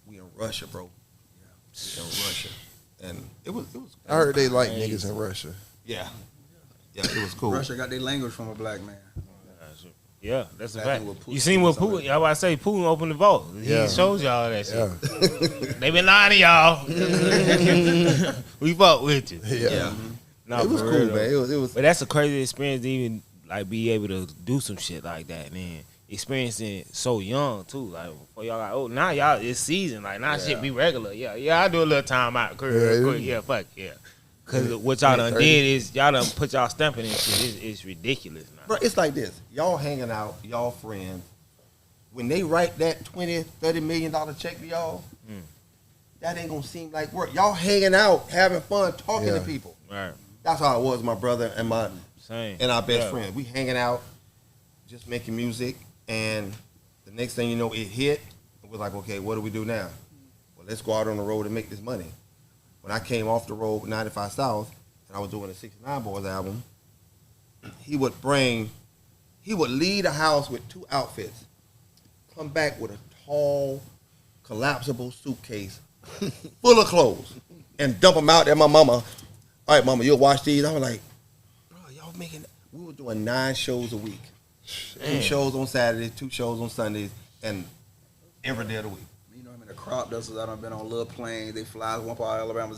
we in Russia, bro. We in Russia. And it was I heard they like niggas in Russia. Yeah. Yeah, it was cool. Russia got their language from a black man. Yeah, that's a Back fact. in with Putin You seen what and Putin? I about to say Putin opened the vault. Yeah. He showed y'all that shit. Yeah. They been lying to y'all. We fuck with you. Yeah. No, It was for cool, real, though. man. It was. But that's a crazy experience to even like be able to do some shit like that, man. Experiencing it so young too. Like before y'all got now y'all it's season. Like now shit be regular. Yeah, I do a little time out quick. Yeah, fuck yeah. Cause what y'all done 30. did is y'all done put y'all stamping in shit. It's ridiculous now. Bro, it's like this. Y'all hanging out, y'all friends. When they write that $20, $30 million check to y'all, that ain't gonna seem like work. Y'all hanging out, having fun, talking to people. Right. That's how it was, my brother and my Same. and our best friend. We hanging out, just making music, and the next thing you know, it hit. It was like, okay, what do we do now? Well, let's go out on the road and make this money. When I came off the road with 95 South, and I was doing a 69 Boys album, he would leave the house with 2 outfits, come back with a tall, collapsible suitcase full of clothes, and dump them out there. My mama, all right, mama, you'll wash these. I was like, bro, y'all making, we were doing 9 shows a week. 2 shows on Saturdays, 2 shows on Sundays, and every day of the week. You know, I'm in the crop dusters. I done been on little planes. They fly one part of Alabama,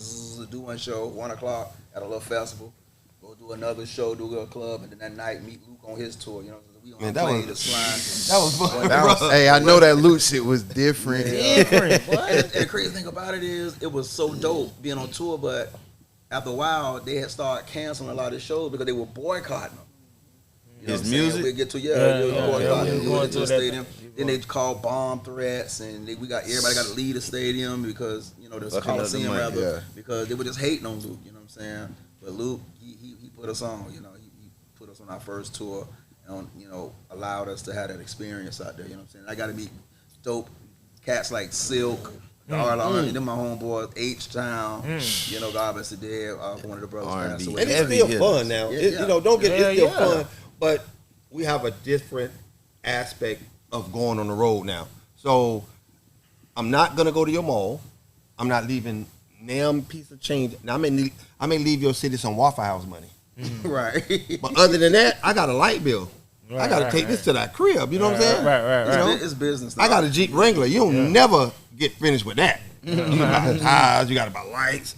do one show, 1 o'clock at a little festival. Go do another show, do a club, and then that night meet Luke on his tour. You know, we on Man, a that plane was- to slide. That was fun. Hey, I know that loot shit was different. Different. What? And the crazy thing about it is, it was so dope being on tour, but after a while, they had started canceling a lot of shows because they were boycotting them. You know His what I'm saying? music? We get to Yeah, boycotting. yeah. We went to the Going stadium. Then they called bomb threats, and everybody got to leave the stadium because the Coliseum money, rather, yeah. because they were just hating on Luke. You know what I'm saying? But Luke, he put us on. You know, he put us on our first tour, and allowed us to have that experience out there. You know what I'm saying? I got to meet dope cats like Silk. Then my homeboy H-Town, God bless the dead, one of the brothers passed away. And it's Heavy still hitters. fun now. Yeah. Don't get it. It's still Yeah. fun, but we have a different aspect of going on the road now. So I'm not gonna go to your mall. I'm not leaving damn piece of change. Now I may leave your city some Waffle House money. Right. But other than that, I got a light bill. I Right, gotta right, take this to that crib. You know what I'm saying? Right. You know? It's business. I got a Jeep Wrangler. You don't never get finished with that. You gotta buy tires. You gotta buy lights.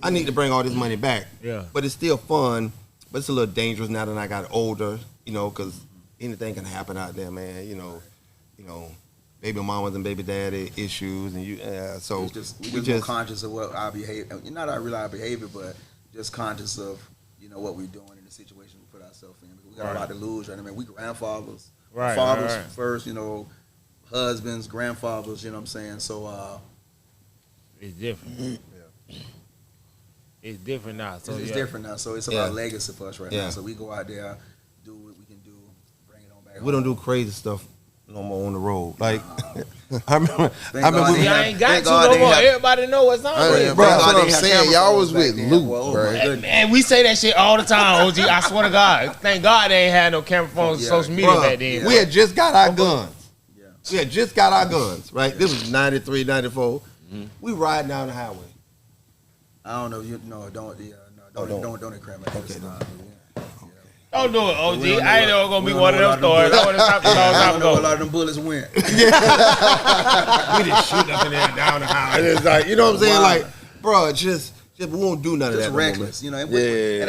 I need to bring all this money back. Yeah. But it's still fun. But it's a little dangerous now that I got older. Because anything can happen out there, man. Baby mamas and baby daddy issues, and so we just more conscious of what our behavior. Not our real behavior, but just conscious of what we're doing in the situation we put ourselves in. Because we got a lot to lose, right? I mean, we grandfathers, fathers first, husbands, grandfathers. You know what I'm saying? So It's different. It's different now. So it's different now. So it's about legacy for us right now. So we go out there, do what we can do, bring it on back. we don't do crazy stuff no more on the road. Like I remember God we, they I ain't got Thank to God no they more. have- Everybody know what's on there. Bro, that's God what they I'm have saying. camera Y'all phones was back with then. Luke, Well, bro. my goodness. Man, we say that shit all the time, OG. I swear to God. Thank God they ain't had no camera phones and social media bruh, back then. we had just got our guns. Yeah. We had just got our guns, right? This was 93, 94. We riding down the highway. I don't know. Don't incriminate us. Okay, Nah, Don't do it, OG. We don't know I ain't what- know it gonna we be don't one of know them what stories. I would have stopped a long I time don't know where a ago. lot of them bullets went. We just shoot up in there down the highway. And it's like, you know what I'm saying? Wow. Like, bro, just we won't do none of Just that. reckless, and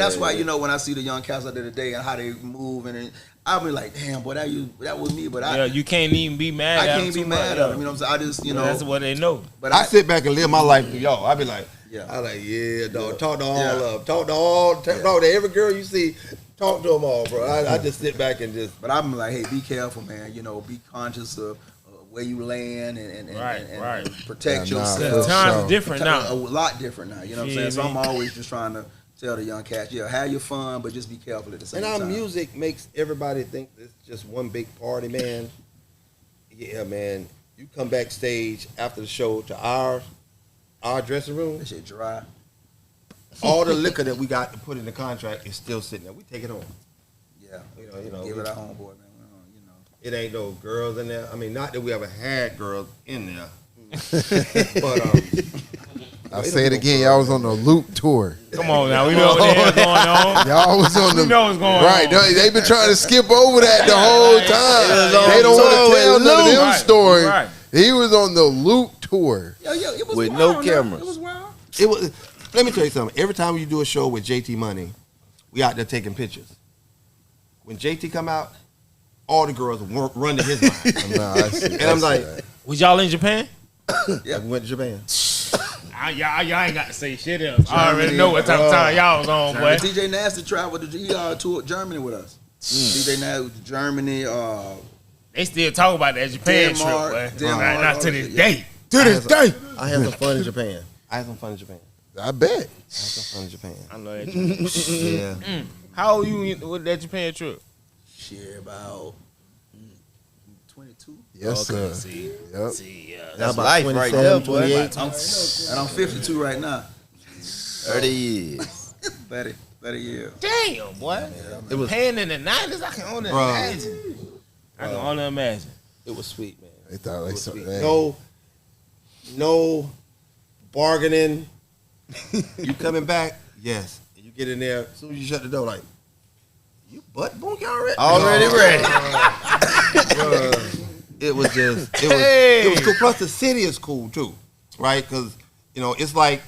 that's why when I see the young cats out there today and how they move, and I'll be like, damn, boy, that was me, but Yeah, you can't even be mad I at can't them be too mad much. at them. You know what I'm saying? I just That's what they know. but I sit back and live my life through y'all. I be like, Yeah. I like, yeah, dog. Talk to all Yeah. of them. Talk to every girl you see. Talk to them all, bro. I just sit back and just. But I'm like, hey, be careful, man. Be conscious of where you land and Right. protect Yeah, nah, yourself. for Times sure. different A now. lot different now. You know what I'm Yeah, saying? So I'm man. always just trying to tell the young cats, have your fun, but just be careful at the same And our time. music makes everybody think it's just one big party, man. Yeah, man. You come backstage after the show to our dressing room. That shit dry. All the liquor that we got to put in the contract is still sitting there. We take it home. Yeah. You know, Give it a homeboy, man. it ain't no girls in there. I mean, not that we ever had girls in there, but I say it again. Y'all was on the Loop tour. Come on now, we know what the hell going on. Y'all was on the. We know what's going right, on. They been trying to skip over that the whole time. They don't want to tell none of them stories. Right. He was on the Loop tour. It was with wild, no cameras. It was wild. It was. Let me tell you something. Every time you do a show with JT Money, we out there taking pictures. When JT come out, all the girls run to his line. And I'm like, was y'all in Japan? yeah, we went to Japan. Y'all ain't got to say shit else. I already know what type of time y'all was on, boy. DJ Nasty traveled to toured Germany with us. DJ Nasty was to Germany. They still talk about that Japan Denmark, trip, boy. Denmark, Not to this day. To this day. I had some fun in Japan. I bet. I know that. Yeah. How old you with that Japan trip? Shit, about 22. Yes, sir. See, Yep. see, That's life right there, boy. And I'm 52 right now. 30 years. 30 years. Damn, boy. It was Japan in the 90s, I can only imagine. I can only imagine. It was sweet, man. They thought like something. No bargaining. You coming back? Yes. And you get in there, as soon as you shut the door, like, you butt bonk already? Already ready. It was just, it was cool. Plus the city is cool too, right? Because, it's like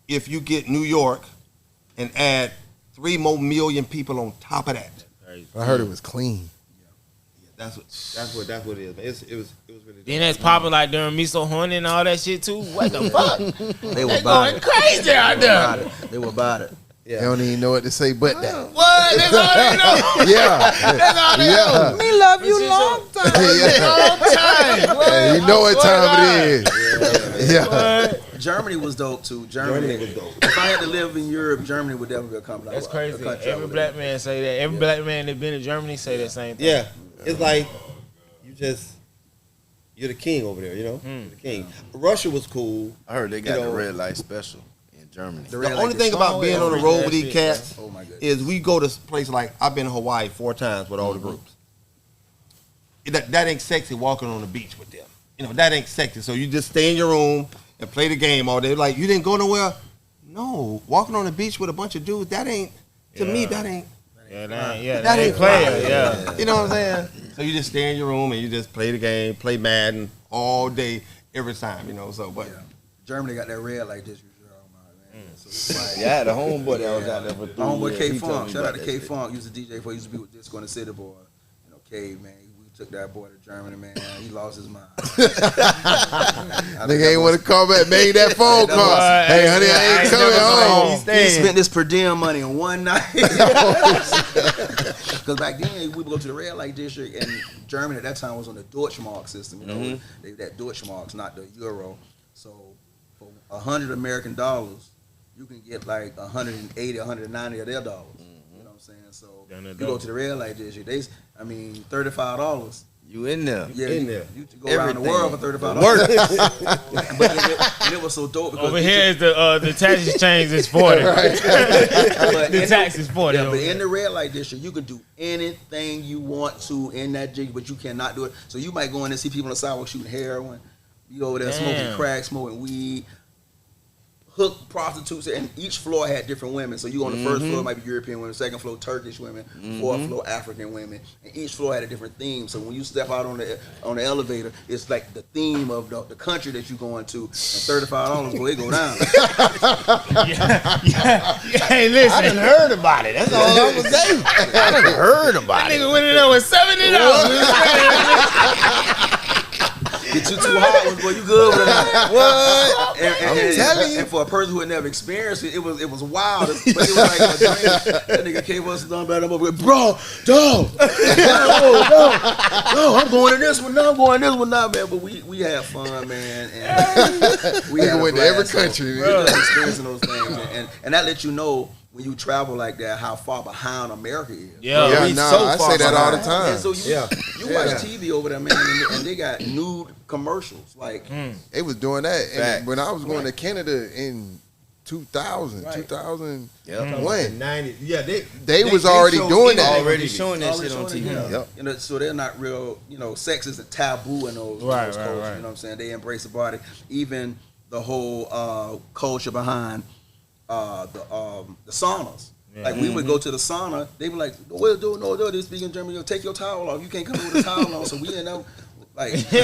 if you get New York and add 3 more million people on top of that. I heard it was clean. That's what it is, man. It was really dope. Then that's popping like during Me So Horny and all that shit too. What the fuck? They were They about going it. crazy out there. They were about it. They don't even know what to say but that. What? That's all they know. Yeah. That's all they know. Yeah. Me love you long time. Long time. Hey, you know what time it is. Yeah. Germany was dope too. Germany was dope. If I had to live in Europe, Germany would definitely be a That's crazy. Every black man say that. Every black man that been to Germany say that same thing. Yeah. It's like you're the king over there, You're the king. Russia was cool. I heard they got the red light special in Germany. The only thing about being on the road with these cats Oh my goodness. is we go to places like, I've been to Hawaii 4 times with all the groups. That ain't sexy walking on the beach with them. That ain't sexy. So you just stay in your room and play the game all day. Like, you didn't go nowhere? No. Walking on the beach with a bunch of dudes, that ain't, to me, that ain't. That ain't player. Yeah. You know what I'm saying? So you just stay in your room and you just play the game, play Madden all day, every time, but. Yeah. Germany got that red like this. So it's like, Yeah, I had a homeboy that was out there for 3 my homeboy years. K He told Funk. me Shout about out to that K shit. Funk. Used to DJ for, used to be with Disco and the City Boy. K, man. We took that boy to Germany, man. He lost his mind. Nigga ain't want to call back, made that phone call. Hey, honey, I ain't coming home. He spent this per diem money in one night. Because back then, we would go to the red light district, and Germany at that time was on the Deutschmark system. That Deutschmarks, not the euro. So for $100 American, you can get like 180, 190 of their dollars. You know what I'm saying? So you go to the red light district, $35. You in there. Yeah, In there. You could go around the world for $35. And it was so dope because Over here is the tax exchange is 40. The tax is 40. Yeah, but in the red light district, you can do anything you want to in that jig, but you cannot do it. So you might go in and see people on the sidewalk shooting heroin. You over there smoking crack, smoking weed, hook prostitutes, and each floor had different women. So you on the first floor might be European women, second floor Turkish women, fourth floor African women, and each floor had a different theme. So when you step out on the elevator, it's like the theme of the country that you going to, and $35 boy, it go down. Hey, listen. I done heard about it. That's all I'm gonna say. I done heard about it. Nigga went in there with $70. Get you 2 hot ones, boy, you good with that. What? I'm telling you. And for a person who had never experienced it, it was wild. But it was like a dream. That nigga came us down by them over, bro, dog, no, I'm going to this one now, man. But we had fun, man. And we had went to every country, man. Experiencing those things, and that lets you know when you travel like that how far behind America is. I say that all the time. And so you watch TV over there, man, and they got nude commercials. Like They was doing that. And when I was going to Canada in 2000, 2001, 90, they was already doing that. Already showing that shit on TV. Yeah. Yep. So they're not real, sex is a taboo in those Right, cultures, right. you know what I'm saying? They embrace the body. Even the whole culture behind the saunas. Yeah. Like we would go to the sauna, they be like, "What do? No, they speak in German. Yo, take your towel off. You can't come in with a towel on." So we end up like, hey,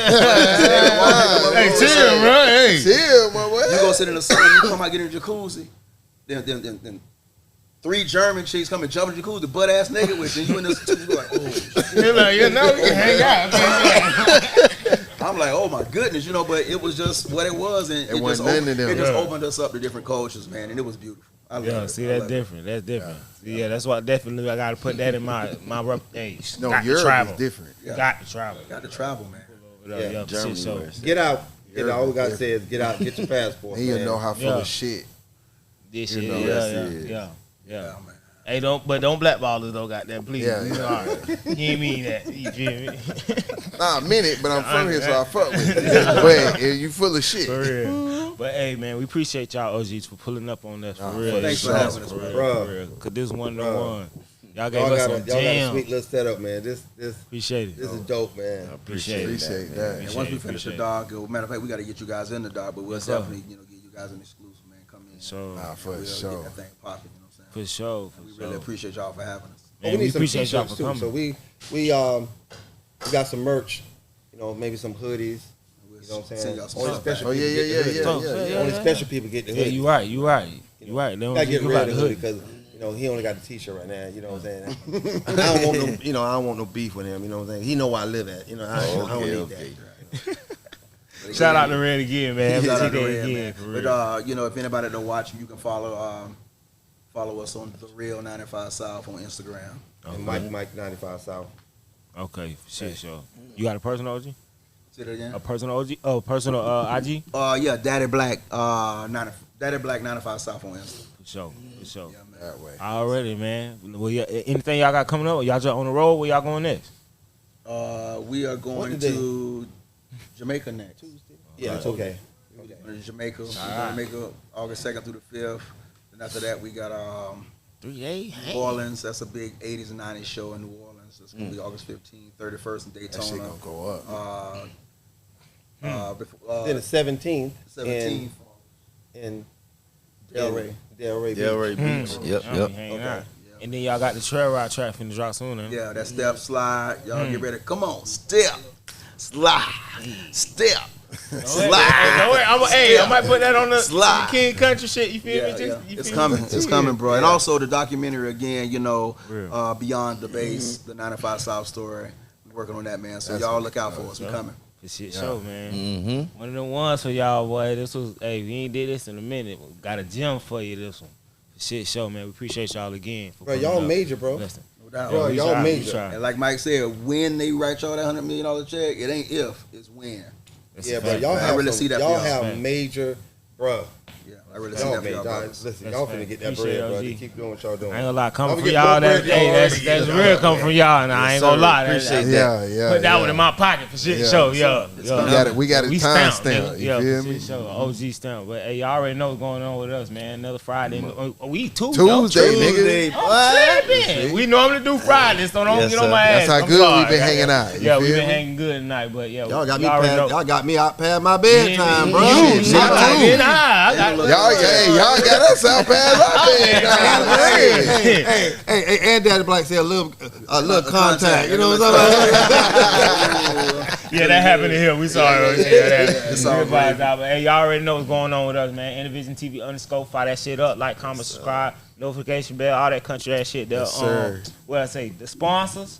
chill, bro. Hey, chill, my boy. You go sit in the sauna, you come out, get in the jacuzzi, then 3 German chicks come and jump in the jacuzzi, butt ass naked with you. And you in this, you go like, oh, you're like, you know, we can hang out. I'm like, oh my goodness, you know, but it was just what it was, and it just opened us up to different cultures, man, and it was beautiful. That's different. That's different. Yeah, that's why definitely I got to put that in my age. No, Europe is different. Yeah. Got to travel. Got to travel, man. Yeah, Germany. So get out. All we got to say is get out, get your passport. And you know how full of shit. This shit, yeah, man. Hey, don't blackball us though, goddamn, please. Yeah. You ain't mean that. You feel me? Nah, I meant it, but I'm from here, so I fuck with it. But you full of shit. For real. But hey, man, we appreciate y'all OGs for pulling up on us for real. Thanks for having us, bro. Cause this one the one. Y'all gave us some got a sweet little setup, man. This appreciate it. This is dope, man. I appreciate that. And once we finish the dog, matter of fact, we got to get you guys in the dog, but we'll definitely, get you guys an exclusive, man. Come in. For sure. Get that thing popping. For sure. We really appreciate y'all for having us. Man, we need some appreciate y'all for coming. So we got some merch, maybe some hoodies. You know what I'm saying? Only special Only special people get the hoodie. Yeah, you right. You gotta get rid of the hoodie because he only got the t-shirt right now. You know what I'm saying? I don't want no beef with him. You know what I'm saying? He know where I live at. I don't need that. Shout out to Red again, man. Shout out to Red, man. But if anybody don't watch, you can follow us on The Real 95 South on Instagram. And Mike 95 South. Okay, shit, sure. You got a personal OG? Say that again? A personal OG? Oh, personal IG? Yeah, Daddy Black 95 South on Insta. For sure. Yeah, man. That way. Already, man. Well, anything y'all got coming up? Y'all just on the road? Where y'all going next? We are going to Jamaica next. Tuesday. Yeah, it's okay. We're going to Jamaica. We're going to Jamaica August 2nd through the 5th. And after that, we got New Orleans. That's a big 80s and 90s show in New Orleans. It's going to be August 15th, 31st in Daytona. That shit going to go up. Then the 17th. In Delray Beach. Yep. Okay. And then y'all got the trail ride track finna drop soon, huh? Yeah, that step slide. Y'all get ready. Come on, step, slide, step. Slide. I might put that on the King Country shit. You feel me? It's coming. It's coming, bro. And also the documentary again. Beyond the Bass, the 95 South story. We're working on that, man. So y'all look out for us. We're coming. This shit show, man. Mm-hmm. One of the ones for y'all, boy. This was, we ain't did this in a minute. We got a gem for you, this one. Shit show, man. We appreciate y'all again. Bro, y'all major, bro. Listen. No doubt. Bro, y'all major. And like Mike said, when they write y'all that $100 million check, it ain't if, it's when. Yeah, bro, y'all have major, bro. Yeah, I really see that for y'all. Listen, y'all finna get that bread, bro. Keep doing what y'all doing. I ain't gonna lie, coming from y'all, that's real coming from y'all, and I ain't gonna lie. Appreciate that. Yeah. Put that one in my pocket for shit show, We got a time stamp, you feel me? Show, OG stamp. But hey, y'all already know what's going on with us, man. Another Friday. We Tuesday, nigga. What? We normally do Friday, so don't get on my ass. That's how good we been hanging out. Yeah, we been hanging good tonight, but yeah. Y'all got me out past my bedtime, bro. Y'all got us out past our bedtime. Hey, and Daddy Black said a little contact. You know what I'm saying? Yeah, that happened to him. We saw it. It's all right. But hey, y'all already know what's going on with us, man. InnerVisionTV _ fire that shit up. Like, comment, subscribe, notification bell, all that country ass shit. What I say? The sponsors,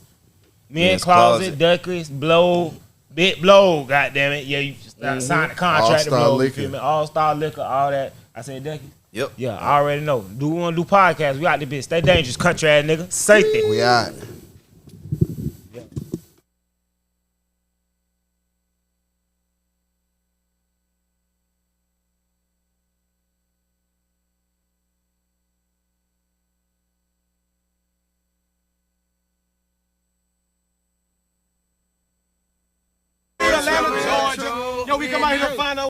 Men's Closet, Duckley's, Blow, Big Blow. Goddamn it! Yeah, you sign the contract to Blow. You feel me? All-Star Liquor, all that. I said Ducky. Yep. Yeah, I already know. We want to do podcasts. We out the bitch. Stay dangerous, country ass nigga. Safety. We out. Yo, we come out here to find out.